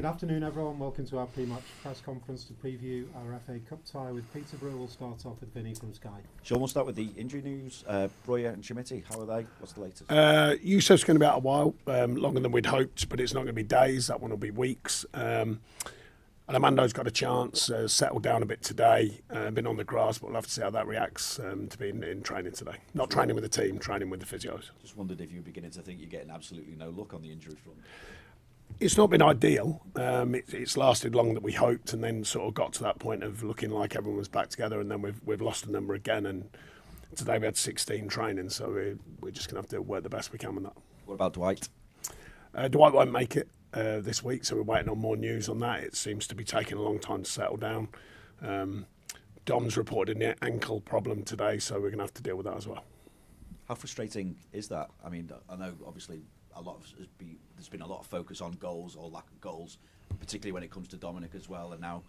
Good afternoon, everyone. Welcome to our pre-match press conference to preview our FA Cup tie with Peterborough. We'll start off with Vinny from Sky. Sean, we'll start with the injury news. Breuer and Schmidt, how are they? What's the latest? Yusuf's going to be out a while, longer than we'd hoped, but it's not going to be days. That one will be weeks. And Amando's got a chance, settled down a bit today, been on the grass, but we'll have to see how that reacts to being in training today. Not training with the team, training with the physios. Just wondered if you were beginning to think you're getting absolutely no luck on the injury front. It's not been ideal. It's lasted longer than we hoped, and then sort of got to that point of looking like everyone was back together, and then we've lost a number again. And today we had 16 training, so we're just going to have to work the best we can with that. What about Dwight? Dwight won't make it this week, so we're waiting on more news on that. It seems to be taking a long time to settle down. Dom's reported an ankle problem today, so we're going to have to deal with that as well. How frustrating is that? I mean, I know obviously there's been a lot of focus on goals or lack of goals, particularly when it comes to Dominic as well, and now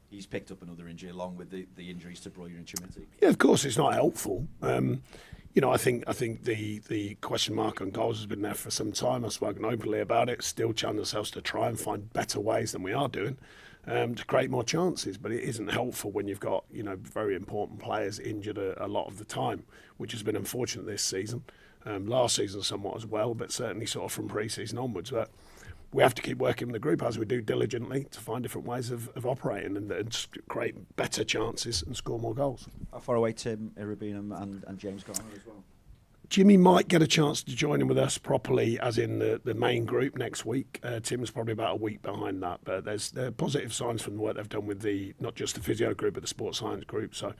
he's picked up another injury along with the injuries to Breuer and Schmidt. Yeah, of course, it's not helpful. I think the question mark on goals has been there for some time. I've spoken openly about it. Still challenge ourselves to try and find better ways than we are doing to create more chances. But it isn't helpful when you've got very important players injured a lot of the time, which has been unfortunate this season. Last season somewhat as well, but certainly sort of from pre-season onwards. But we have to keep working with the group as we do diligently to find different ways of operating and create better chances and score more goals. How far away Tim Irabine and James Garner as well? Jimmy might get a chance to join in with us properly, as in the main group next week. Tim's probably about a week behind that, but there are positive signs from the work they've done with not just the physio group, but the sports science group. So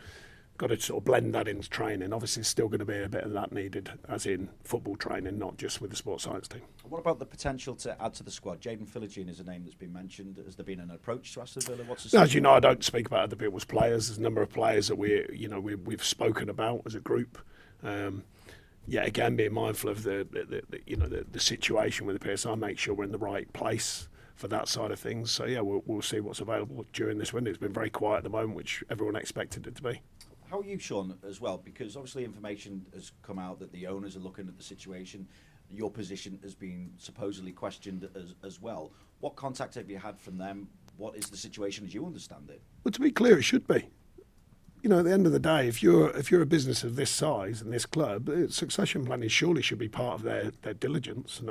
got to sort of blend that into training. Obviously, there's still going to be a bit of that needed, as in football training, not just with the sports science team. What about the potential to add to the squad? Jaden Philogene is a name that's been mentioned. Has there been an approach to Aston Villa? As you know, I don't speak about other people's players. There's a number of players that we've spoken about as a group. Again, being mindful of the situation with the PSI, make sure we're in the right place for that side of things. So we'll see what's available during this window. It's been very quiet at the moment, which everyone expected it to be. How are you, Sean, as well? Because obviously information has come out that the owners are looking at the situation. Your position has been supposedly questioned as well. What contact have you had from them? What is the situation as you understand it? Well, to be clear, it should be. At the end of the day, if you're a business of this size and this club, succession planning surely should be part of their diligence. And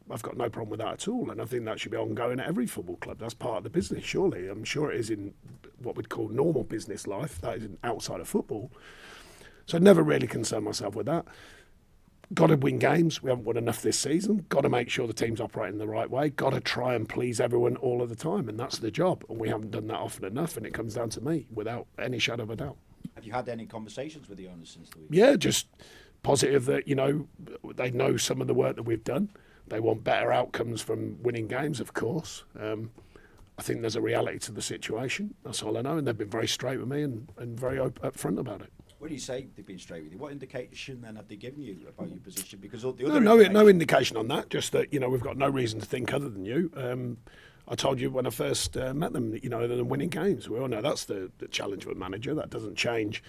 I've got no problem with that at all. And I think that should be ongoing at every football club. That's part of the business, surely. I'm sure it is in what we'd call normal business life. That is outside of football. So I never really concern myself with that. Got to win games. We haven't won enough this season. Got to make sure the team's operating the right way. Got to try and please everyone all of the time, and that's the job. And we haven't done that often enough, and it comes down to me, without any shadow of a doubt. Have you had any conversations with the owners since the week? Yeah, just positive that, they know some of the work that we've done. They want better outcomes from winning games, of course. I think there's a reality to the situation. That's all I know, and they've been very straight with me and very upfront about it. When you say they've been straight with you, what indication then have they given you about your position? Because no indication on that. Just that we've got no reason to think other than you. I told you when I first met them, other than winning games, we all know that's the challenge of a manager. That doesn't change.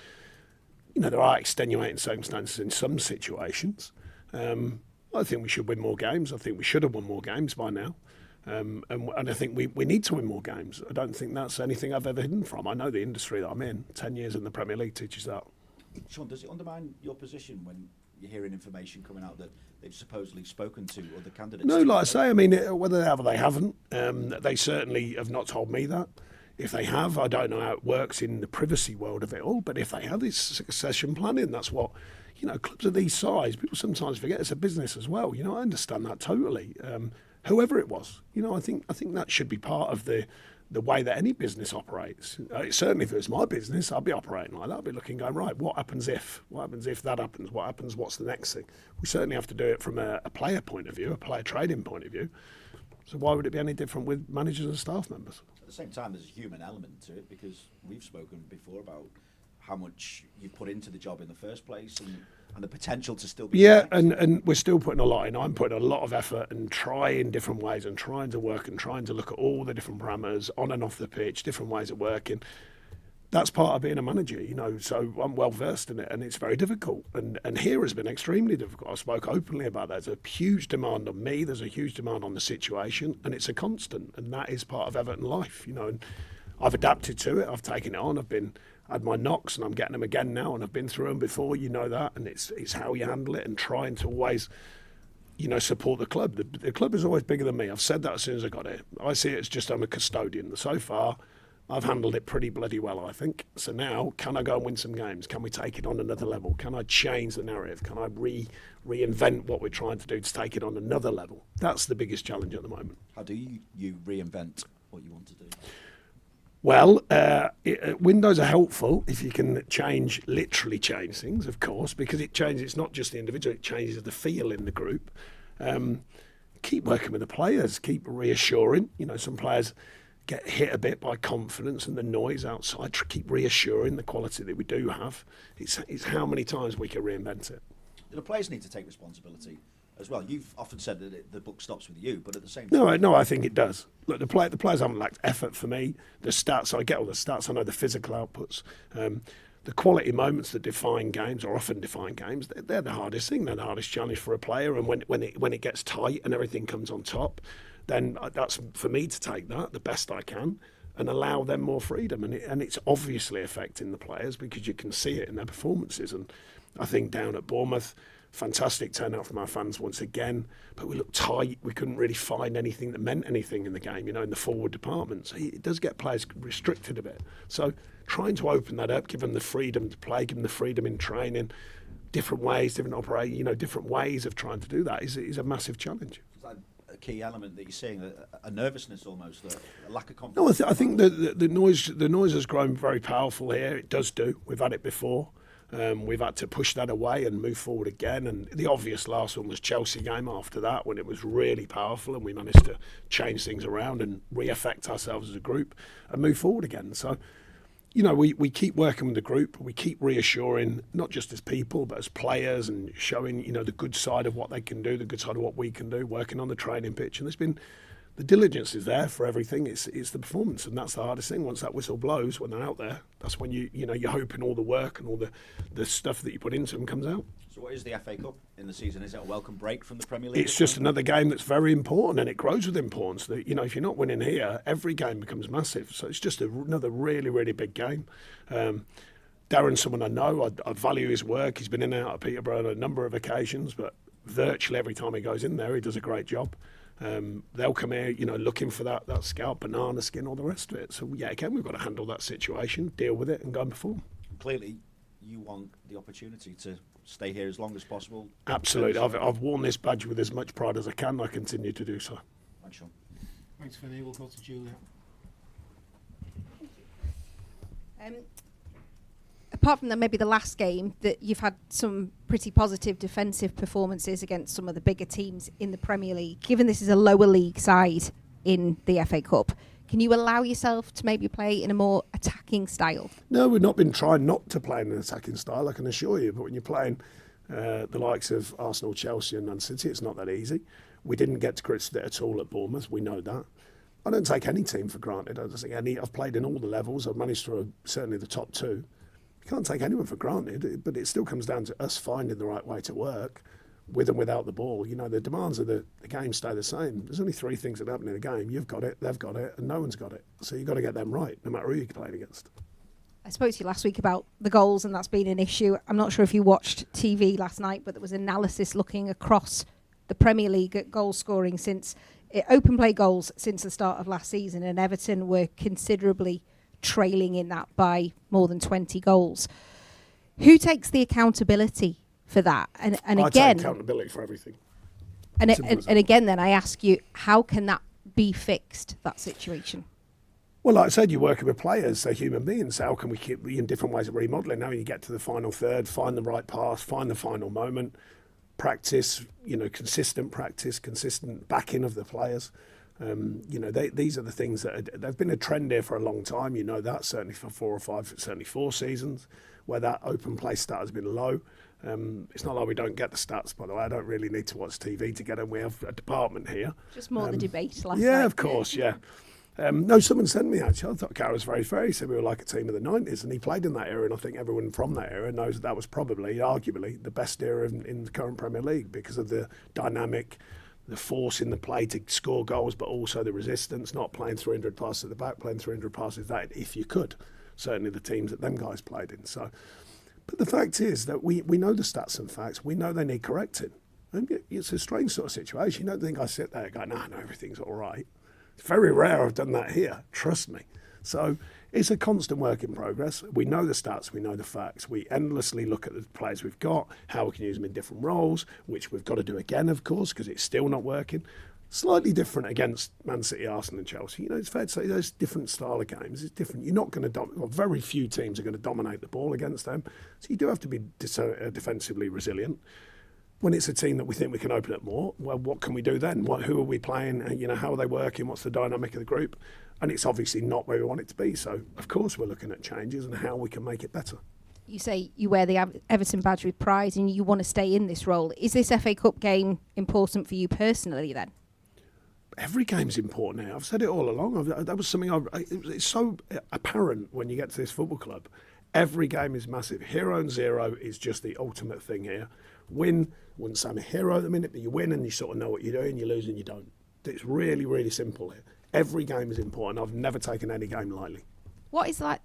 There are extenuating circumstances in some situations. I think we should win more games. I think we should have won more games by now. And I think we need to win more games. I don't think that's anything I've ever hidden from. I know the industry that I'm in. 10 years in the Premier League teaches that. Sean, does it undermine your position when you're hearing information coming out that they've supposedly spoken to other candidates? No, like I say, whether they have or they haven't, they certainly have not told me that. If they have, I don't know how it works in the privacy world of it all, but if they have, it's succession planning. That's what, clubs of these size, people sometimes forget it's a business as well. I understand that totally. Whoever it was, I think that should be part of the way that any business operates. Certainly if it was my business, I'd be operating like that. I'd be looking, going, right, what happens if? What happens if that happens? What happens? What's the next thing? We certainly have to do it from a player point of view, a player trading point of view. So why would it be any different with managers and staff members? At the same time, there's a human element to it, because we've spoken before about how much you've put into the job in the first place and the potential to still be... Yeah, and we're still putting a lot in. I'm putting a lot of effort and trying different ways and trying to work and trying to look at all the different parameters on and off the pitch, different ways of working. that's part of being a manager, so I'm well versed in it, and it's very difficult. And here has been extremely difficult. I spoke openly about that. There's a huge demand on me, there's a huge demand on the situation, and it's a constant, and that is part of Everton life, and I've adapted to it, I've taken it on, I've had my knocks, and I'm getting them again now, and I've been through them before, that, and it's how you handle it, and trying to always support the club. The club is always bigger than me. I've said that as soon as I got here. I see it as just I'm a custodian. So far, I've handled it pretty bloody well, I think. So now, can I go and win some games? Can we take it on another level? Can I change the narrative? Can I reinvent what we're trying to do to take it on another level? That's the biggest challenge at the moment. How do you reinvent what you want to do? Well, windows are helpful if you can literally change things, of course, because it changes. It's not just the individual; it changes the feel in the group. Keep working with the players. Keep reassuring. Some players get hit a bit by confidence and the noise outside. Keep reassuring the quality that we do have. It's how many times we can reinvent it. The players need to take responsibility as well. You've often said that the book stops with you, but at the same time... No, I think it does. Look, the players haven't lacked effort for me. The stats, I get all the stats. I know the physical outputs. The quality moments that define games, or often define games, they're the hardest thing. They're the hardest challenge for a player. And when it gets tight and everything comes on top, then that's for me to take that the best I can and allow them more freedom. And it's obviously affecting the players because you can see it in their performances. And I think down at Bournemouth, fantastic turnout from our fans once again, but we looked tight. We couldn't really find anything that meant anything in the game, in the forward department. So it does get players restricted a bit. So trying to open that up, give them the freedom to play, give them the freedom in training, different ways, different ways of trying to do that is a massive challenge. Is that a key element that you're seeing, a nervousness almost, a lack of confidence? No, I think the noise has grown very powerful here. It does do. We've had it before. We've had to push that away and move forward again. And the obvious last one was Chelsea game after that, when it was really powerful and we managed to change things around and re-affect ourselves as a group and move forward again. So, we keep working with the group. We keep reassuring, not just as people, but as players, and showing, the good side of what they can do, the good side of what we can do, working on the training pitch. And there's been... the diligence is there for everything. It's the performance, and that's the hardest thing. Once that whistle blows, when they're out there, that's when you're hoping all the work and all the stuff that you put into them comes out. So what is the FA Cup in the season? Is it a welcome break from the Premier League? It's just another game that's very important, and it grows with importance. That if you're not winning here, every game becomes massive. So it's just another really, really big game. Darren's someone I know. I value his work. He's been in and out of Peterborough on a number of occasions, but virtually every time he goes in there, he does a great job. They'll come here, looking for that scalp, banana skin, all the rest of it. So, again, we've got to handle that situation, deal with it, and go and perform. Clearly, you want the opportunity to stay here as long as possible. Absolutely. I've worn this badge with as much pride as I can. I continue to do so. Thanks, Sean. Thanks, Vinny. We'll go to Julia. Apart from maybe the last game, that you've had some pretty positive defensive performances against some of the bigger teams in the Premier League. Given this is a lower league side in the FA Cup, can you allow yourself to maybe play in a more attacking style? No, we've not been trying not to play in an attacking style, I can assure you. But when you're playing the likes of Arsenal, Chelsea and Man City, it's not that easy. We didn't get to grips with it at all at Bournemouth. We know that. I don't take any team for granted. I've played in all the levels. I've managed through certainly the top two. You can't take anyone for granted, but it still comes down to us finding the right way to work with and without the ball. The demands of the game stay the same. There's only three things that happen in a game. You've got it, they've got it, and no one's got it. So you've got to get them right, no matter who you're playing against. I spoke to you last week about the goals, and that's been an issue. I'm not sure if you watched TV last night, but there was analysis looking across the Premier League at goal scoring since open play goals since the start of last season, and Everton were considerably trailing in that by more than 20 goals. Who takes the accountability for that? And I again, take accountability for everything. And again, then I ask you, how can that be fixed, that situation? Well, like I said, you're working with players, they're human beings. How can we keep in different ways of remodelling? Now you get to the final third, find the right pass, find the final moment, practice, consistent practice, consistent backing of the players. These are the things that they've been a trend here for a long time. That certainly for 4 or 5, certainly 4 seasons, where that open play stat has been low. It's not like we don't get the stats, by the way. I don't really need to watch TV to get them. We have a department here. Just more the debate last night. Yeah, of course, yeah. No, someone sent me actually. I thought Gareth was very fair. He said we were like a team of the 90s, and he played in that era. And I think everyone from that era knows that was probably, arguably, the best era in the current Premier League because of the dynamic, the force in the play to score goals, but also the resistance, not playing 300 passes at the back, playing 300 passes that if you could. Certainly the teams that them guys played in. So, but the fact is that we know the stats and facts. We know they need correcting. And it's a strange sort of situation. You don't think I sit there and go, no, everything's all right. It's very rare I've done that here, trust me. So it's a constant work in progress. We know the stats, we know the facts. We endlessly look at the players we've got, how we can use them in different roles, which we've got to do again, of course, because it's still not working. Slightly different against Man City, Arsenal and Chelsea. You know, it's fair to say there's different style of games. It's different. You're not going to, very few teams are going to dominate the ball against them. So you do have to be defensively resilient. When it's a team that we think we can open up more, well, what can we do then? Who are we playing? You know, how are they working? What's the dynamic of the group? And it's obviously not where we want it to be. So, of course, we're looking at changes and how we can make it better. You say you wear the Everton badge with pride and you want to stay in this role. Is this FA Cup game important for you personally then? Every game's important now. I've said it all along. That was something it's so apparent when you get to this football club. Every game is massive. Hero and zero is just the ultimate thing here. Win, wouldn't say I'm a hero at the minute, but you win and you sort of know what you're doing. You lose and you don't. It's really, really simple here. Every game is important. I've never taken any game lightly. What is that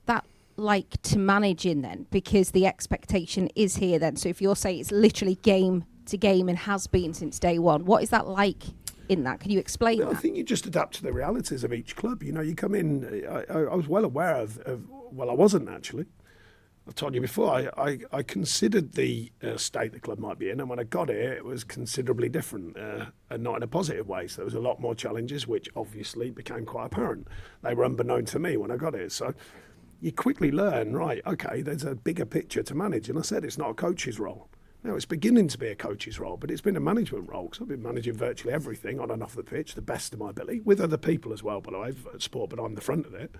like to manage in then? Because the expectation is here then. So if you're saying it's literally game to game and has been since day one, what is that like in that? Can you explain that? I think you just adapt to the realities of each club. You know, you come in, I was well aware of well, I wasn't actually. I've told you before, I considered the state the club might be in, and when I got here, it was considerably different, and not in a positive way. So there was a lot more challenges, which obviously became quite apparent. They were unbeknown to me when I got here. So you quickly learn, right, okay, there's a bigger picture to manage. And I said it's not a coach's role. Now, it's beginning to be a coach's role, but it's been a management role, because I've been managing virtually everything on and off the pitch, the best of my ability, with other people as well, by the way, at sport, but I'm the front of it.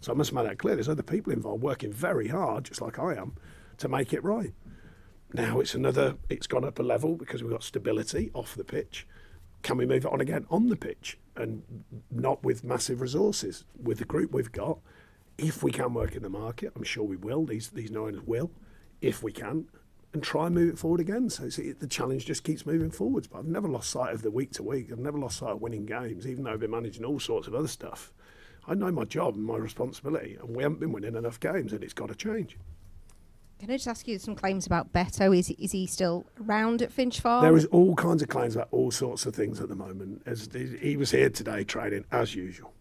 So I must make that clear. There's other people involved working very hard, just like I am, to make it right. Now it's gone up a level because we've got stability off the pitch. Can we move it on again on the pitch? And not with massive resources. With the group we've got, if we can work in the market, I'm sure we will, these owners will, if we can, and try and move it forward again. So the challenge just keeps moving forwards. But I've never lost sight of the week to week. I've never lost sight of winning games, even though I've been managing all sorts of other stuff. I know my job and my responsibility, and we haven't been winning enough games, and it's got to change. Can I just ask you some claims about Beto? Is he still around at Finch Farm? There is all kinds of claims about all sorts of things at the moment. He was here today training as usual.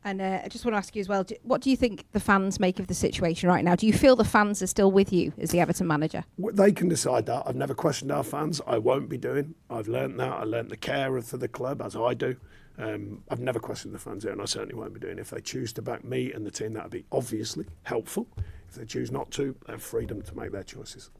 And I just want to ask you as well, what do you think the fans make of the situation right now? Do you feel the fans are still with you as the Everton manager? They can decide that. I've never questioned our fans. I won't be doing. I've learnt that. I learnt the care for the club, as I do. I've never questioned the fans there, and I certainly won't be doing. If they choose to back me and the team, that would be obviously helpful. If they choose not to, they have freedom to make their choices.